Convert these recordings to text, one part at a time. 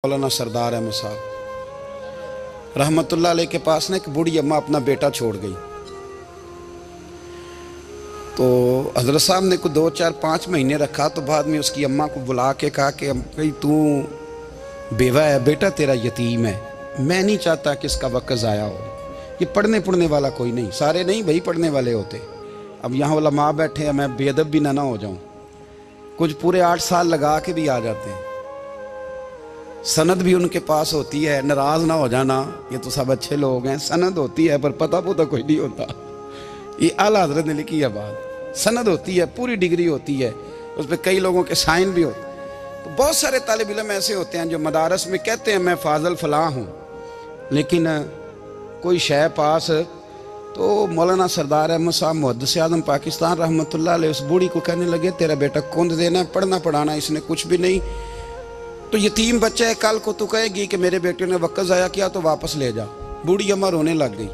मौलाना सरदार अहमद साहब रहमतुल्लाह अलैह के पास ना एक बूढ़ी अम्मा अपना बेटा छोड़ गई। तो हजरत साहब ने को 2 4 5 महीने रखा। तो बाद में उसकी अम्मा को बुला के कहा कि भाई तू बेवा है, बेटा तेरा यतीम है, मैं नहीं चाहता कि इसका वक्त ज़ाया हो। ये पढ़ने वाला कोई नहीं, सारे नहीं भाई पढ़ने वाले होते। अब यहाँ वाला माँ बैठे हैं, मैं बेअदब भी ना हो जाऊँ। कुछ पूरे 8 साल लगा के भी आ जाते हैं, सनद भी उनके पास होती है। नाराज ना हो जाना, ये तो सब अच्छे लोग हैं। सनद होती है पर पता पुता कोई नहीं होता। ये आला हजरत ने लिखी है बात। सनद होती है, पूरी डिग्री होती है, उस पर कई लोगों के साइन भी होते हैं। तो बहुत सारे तालिब इल्म ऐसे होते हैं जो मदारस में कहते हैं मैं फाजल फलां हूँ, लेकिन कोई शय पास। तो मौलाना सरदार अहमद साहब मुहद्दिस आज़म पाकिस्तान रहमतुल्लाह अलैह उस बूढ़ी को कहने लगे तेरा बेटा कुंद देना है, पढ़ना पढ़ाना इसने कुछ भी नहीं। तो यतीम बच्चा है, कल को तू कहेगी कि मेरे बेटे ने वक्त ज़ाया किया तो वापस ले जा। बूढ़ी अम्मा रोने लग गई,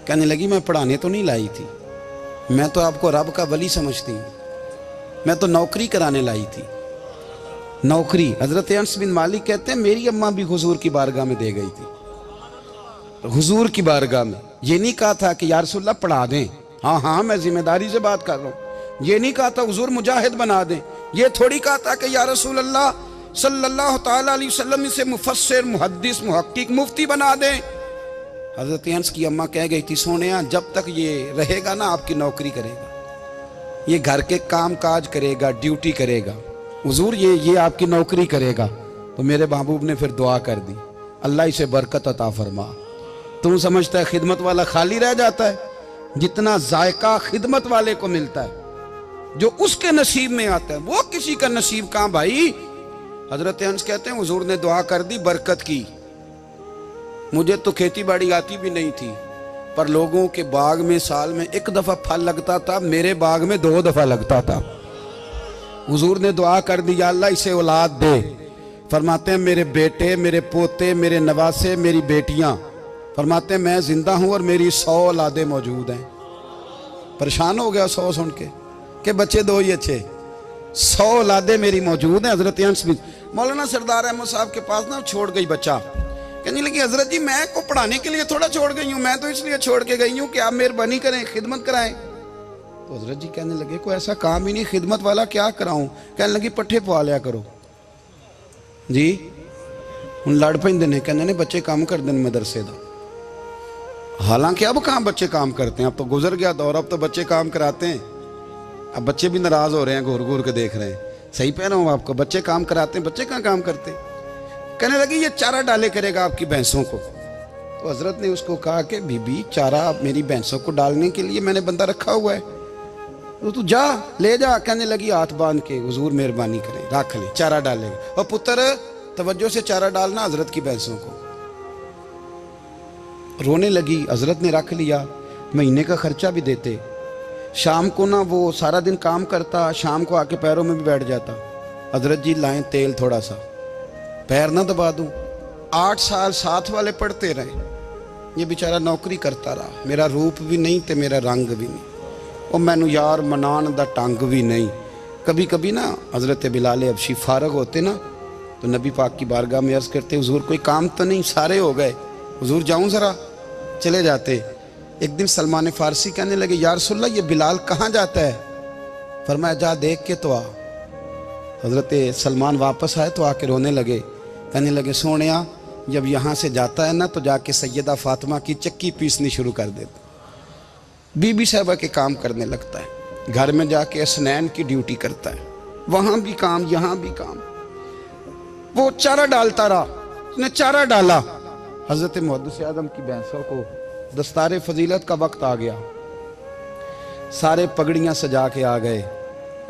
कहने लगी मैं पढ़ाने तो नहीं लाई थी, मैं तो आपको रब का वली समझती हूँ, मैं तो नौकरी कराने लाई थी। नौकरी हजरत अनस बिन मालिक कहते हैं मेरी अम्मा भी हुजूर की बारगाह में दे गई थी। हुजूर की बारगाह में ये नहीं कहा था कि या रसूलल्लाह पढ़ा दें, हाँ हाँ मैं जिम्मेदारी से बात कर रहा हूँ। ये नहीं कहा था हुजूर मुजाहिद बना दें, ये थोड़ी कहा था कि या रसूलल्लाह सल्लल्लाहु तआला अलैहि वसल्लम से मुफस्सिर मुहद्दिस मुहक्किक मुफ्ती बना दें। हजरत अनस की अम्मा कह गई थी सोनिया जब तक ये रहेगा ना आपकी नौकरी करेगा, ये घर के काम काज करेगा, ड्यूटी करेगा, हुजूर ये आपकी नौकरी करेगा। तो मेरे महबूब ने फिर दुआ कर दी, अल्लाह इसे बरकत अता फरमा। तुम समझता है खिदमत वाला खाली रह जाता है? जितना जायका खिदमत वाले को मिलता है, जो उसके नसीब में आता है, वो किसी का नसीब कहां भाई। हजरत अनस कहते हैं हुजूर ने दुआ कर दी, बरकत की। मुझे तो खेती बाड़ी आती भी नहीं थी, पर लोगों के बाग में साल में 1 दफा फल लगता था, मेरे बाग में 2 दफा लगता था। हुजूर ने दुआ कर दी अल्लाह इसे औलाद दे। फरमाते हैं मेरे बेटे, मेरे पोते, मेरे नवासे, मेरी बेटियां, फरमाते हैं मैं जिंदा हूं और मेरी 100 औलादे मौजूद हैं। परेशान हो गया 100 सुन के बच्चे 2 ही अच्छे, 100 औलादे मेरी मौजूद हैं। हजरत अनस बिन मौलाना सरदार अहमद साहब के पास ना छोड़ गई बच्चा, कहने लगी हजरत जी मैं को पढ़ाने के लिए थोड़ा छोड़ गई हूँ, मैं तो इसलिए छोड़ के गई हूँ कि आप मेहरबानी करें, खिदमत कराएं। तो हजरत जी कहने लगे कोई ऐसा काम ही नहीं, खिदमत वाला क्या कराऊं। कहने लगी पट्ठे पवा लिया करो जी। हूँ लड़ पेंदे ने, कहने ने बच्चे काम करते हैं मदरसे का। हालांकि अब कहाँ बच्चे काम करते हैं, अब तो गुजर गया दौर, अब तो बच्चे काम कराते हैं। अब बच्चे भी नाराज हो रहे हैं, घूर घूर के देख रहे हैं। सही पह रहा हूँ आपको, बच्चे काम कराते हैं, बच्चे कहाँ काम करते हैं। कहने लगी ये चारा डाले करेगा आपकी भैंसों को। तो हजरत ने उसको कहा कि बीबी चारा मेरी भैंसों को डालने के लिए मैंने बंदा रखा हुआ है, तो तू जा ले जा। कहने लगी हाथ बांध के हुजूर मेहरबानी करें रख ले, चारा डालेगा। और पुत्र तवज्जो से चारा डालना हजरत की भैंसों को। रोने लगी, हजरत ने रख लिया, महीने का खर्चा भी देते। शाम को ना वो सारा दिन काम करता, शाम को आके पैरों में भी बैठ जाता। हजरत जी लाएं तेल थोड़ा सा, पैर ना दबा दूं। 8 साल साथ वाले पढ़ते रहे, ये बेचारा नौकरी करता रहा। मेरा रूप भी नहीं ते मेरा रंग भी नहीं, और मैनू यार मनान दा टंग भी नहीं। कभी कभी ना हजरत बिलाल हबशी फारग होते ना, तो नबी पाक की बारगाह में अर्ज करते हुजूर कोई काम तो नहीं, सारे हो गए, हुजूर जाऊं जरा, चले जाते। एक दिन सलमान फारसी कहने लगे या रसूलल्लाह ये बिलाल कहाँ जाता है। फरमाया जा देख के तो आ। हजरत सलमान वापस आए तो आके रोने लगे, कहने लगे सोनिया जब यहाँ से जाता है ना तो जाके सैयदा फातिमा की चक्की पीसनी शुरू कर देता, बीबी साहबा के काम करने लगता है, घर में जाके असनैन की ड्यूटी करता है, वहाँ भी काम यहाँ भी काम। वो चारा डालता रहा, उसने चारा डाला। हजरत मुहद्दिस आज़म की भैंसों को दस्तारे फजीलत का वक्त आ गया, सारे पगड़ियाँ सजा के आ गए,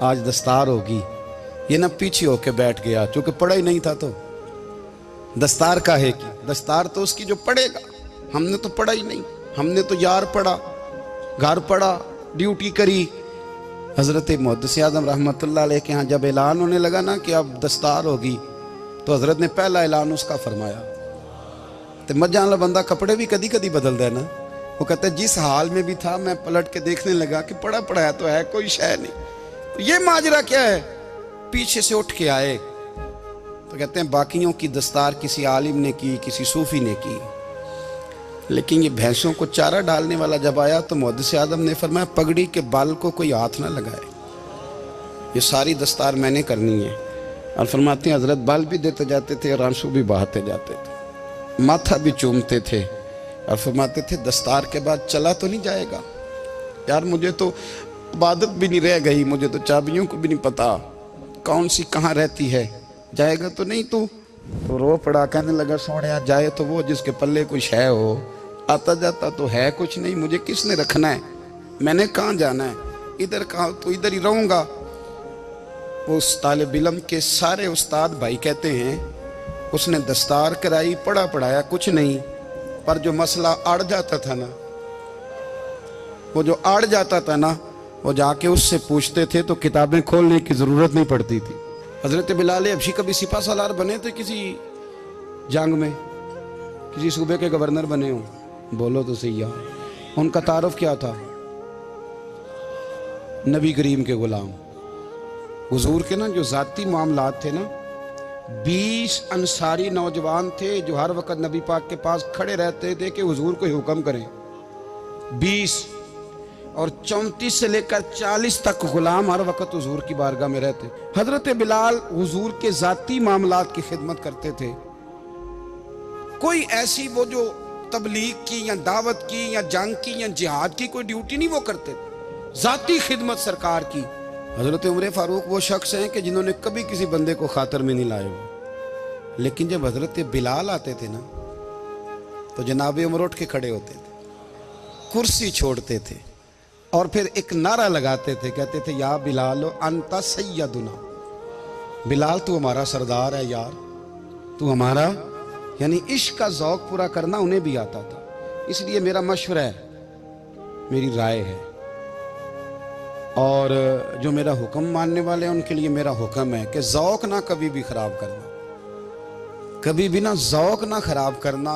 आज दस्तार होगी। ये ना पीछे होके बैठ गया, चूँकि पढ़ा ही नहीं था तो दस्तार का है कि दस्तार तो उसकी जो पढ़ेगा, हमने तो पढ़ा ही नहीं, हमने तो यार पढ़ा, घर पढ़ा, ड्यूटी करी। हज़रत मुहद्दिस आज़म रहमतुल्लाह अलैह के यहाँ जब ऐलान होने लगा ना कि अब दस्तार होगी, तो हज़रत ने पहला ऐलान उसका फरमाया। तो मजा वाला बंदा कपड़े भी कदी कदी बदलता है ना, वो कहता है जिस हाल में भी था मैं पलट के देखने लगा कि पढ़ा पढ़ाया तो है, कोई शय नहीं। तो ये माजरा क्या है, पीछे से उठ के आए तो कहते हैं बाकियों की दस्तार किसी आलिम ने की, किसी सूफी ने की, लेकिन ये भैंसों को चारा डालने वाला जब आया तो मुहद्दिस आदम ने फरमाया पगड़ी के बाल को कोई हाथ ना लगाए, ये सारी दस्तार मैंने करनी है। और फरमाते हैं हजरत बाल भी देते जाते थे और आंसू भी बहाते जाते थे, माथा भी चूमते थे और फरमाते थे दस्तार के बाद चला तो नहीं जाएगा यार, मुझे तो इबादत भी नहीं रह गई, मुझे तो चाबियों को भी नहीं पता कौन सी कहाँ रहती है, जाएगा तो नहीं तू? तो रो पड़ा, कहने लगा सोने जाए तो वो जिसके पल्ले कुछ है हो, आता जाता तो है कुछ नहीं, मुझे किसने रखना है, मैंने कहाँ जाना है, इधर कहाँ तो इधर ही रहूँगा। वो उस तालिब इल्म के सारे उस्ताद भाई कहते हैं उसने दस्तार कराई, पढ़ा पढ़ाया कुछ नहीं, पर जो मसला अड़ जाता था ना, वो जो अड़ जाता था ना, वो जाके उससे पूछते थे तो किताबें खोलने की ज़रूरत नहीं पड़ती थी। हज़रत बिलाल हबशी कभी सिपा सालार बने थे किसी जंग में, किसी सूबे के गवर्नर बने हो? बोलो तो सही यार। उनका तारुफ क्या था? नबी करीम के गुलाम। हुजूर के ना जो ज़ाती मामलात थे ना, 20 अंसारी नौजवान थे जो हर वक्त नबी पाक के पास खड़े रहते थे कि हुजूर को हुक्म करें। 20 और 34 से लेकर 40 तक गुलाम हर वक्त हुजूर की बारगाह में रहते। हजरत बिलाल हुजूर के ज़ाती मामलात की खिदमत करते थे। कोई ऐसी वो जो तबलीग की या दावत की या जंग की या जिहाद की कोई ड्यूटी नहीं वो करते थे, ज़ाती खिदमत सरकार की। हजरत उमर फारूक वो शख्स हैं कि जिन्होंने कभी किसी बंदे को खातर में नहीं लाए हो, लेकिन जब हजरत बिलाल आते थे ना तो जनाब उमर उठ के खड़े होते थे, कुर्सी छोड़ते थे और फिर एक नारा लगाते थे, कहते थे या बिलाल अंता सैयदुना, बिलाल तू हमारा सरदार है यार, तू हमारा। यानी इश्क का ज़ौक़ पूरा करना उन्हें भी आता था। इसलिए मेरा मशवरा है, मेरी राय है, और जो मेरा हुक्म मानने वाले हैं उनके लिए मेरा हुक्म है कि ज़ौक़ ना कभी भी ख़राब करना, कभी भी ना ज़ौक़ ना ख़राब करना,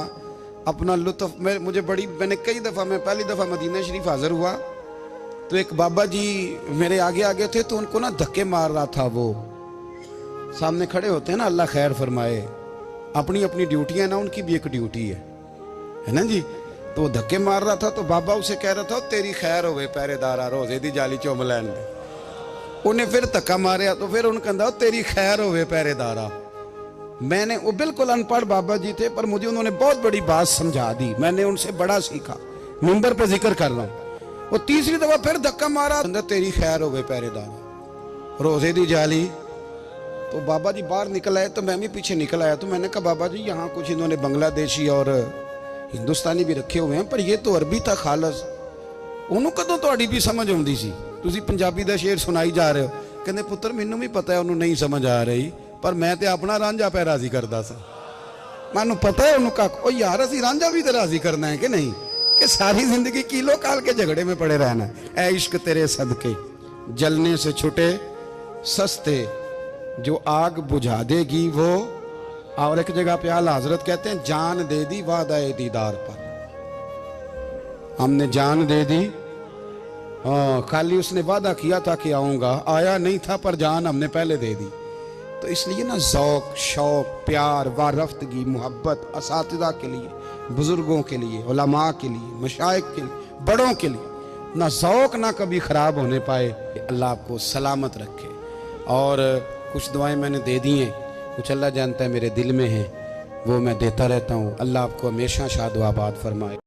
अपना लुत्फ़। मैंने कई दफ़ा, मैं पहली दफ़ा मदीना शरीफ हाज़िर हुआ तो एक बाबा जी मेरे आगे आगे थे, तो उनको ना धक्के मार रहा था। वो सामने खड़े होते हैं ना, अल्लाह खैर फरमाए, अपनी अपनी ड्यूटी है ना, उनकी भी एक ड्यूटी है ना जी। तो वो धक्के मार रहा था तो बाबा उसे कह रहा था तेरी खैर होवे पहरेदारा, रोजे दी जाली चुम लैन दे। उन्हें फिर धक्का मारे तो फिर उन्हें कहता तेरी खैर होवे पहरेदारा। मैंने, वो बिल्कुल अनपढ़ बाबा जी थे, पर मुझे उन्होंने बहुत बड़ी बात समझा दी, मैंने उनसे बड़ा सीखा, मिंबर पे जिक्र कर रहा हूँ। वो तीसरी दफा फिर धक्का मारा, तेरी खैर होवे पहरेदारा, रोजे दी जाली। तो बाबा जी बाहर निकल आए तो मैं भी पीछे निकल आया। तो मैंने कहा बाबा जी यहाँ कुछ इन्होंने बांग्लादेशी और हिंदुस्तानी भी रखे हुए हैं, पर ये तो अरबी था खालस, उन्होंने कदों तो भी समझ आती सी, तुसी पंजाबी का शेर सुनाई जा रहे हो। कहते पुत्र मैनू भी पता है उन्होंने नहीं समझ आ रही, पर मैं तो अपना रांझा पै राजी करता सा, मैनू पता है उन्होंने कहा ओ यार असी रांझा भी तो राजी करना है कि नहीं, कि सारी जिंदगी किलो काल के झगड़े में पड़े रहना। ऐ इश्क तेरे सदके जलने से छुटे सस्ते, जो आग बुझा देगी वो। और एक जगह पे आला हजरत कहते हैं जान दे दी वादा दीदार पर, हमने जान दे दी। हाँ, खाली उसने वादा किया था कि आऊंगा, आया नहीं था, पर जान हमने पहले दे दी। तो इसलिए ना ज़ौक़, शौक़, प्यार, वारफ्तगी, मोहब्बत असातिज़ा के लिए, बुजुर्गों के लिए, उलमा के लिए, मशाइख के लिए, बड़ों के लिए ना ज़ौक़ ना कभी ख़राब होने पाए। अल्लाह आपको सलामत रखे। और कुछ दुआएं मैंने दे दी हैं, कुछ अल्लाह जानता है मेरे दिल में हैं, वो मैं देता रहता हूँ। अल्लाह आपको हमेशा शाद व आबाद फरमाए।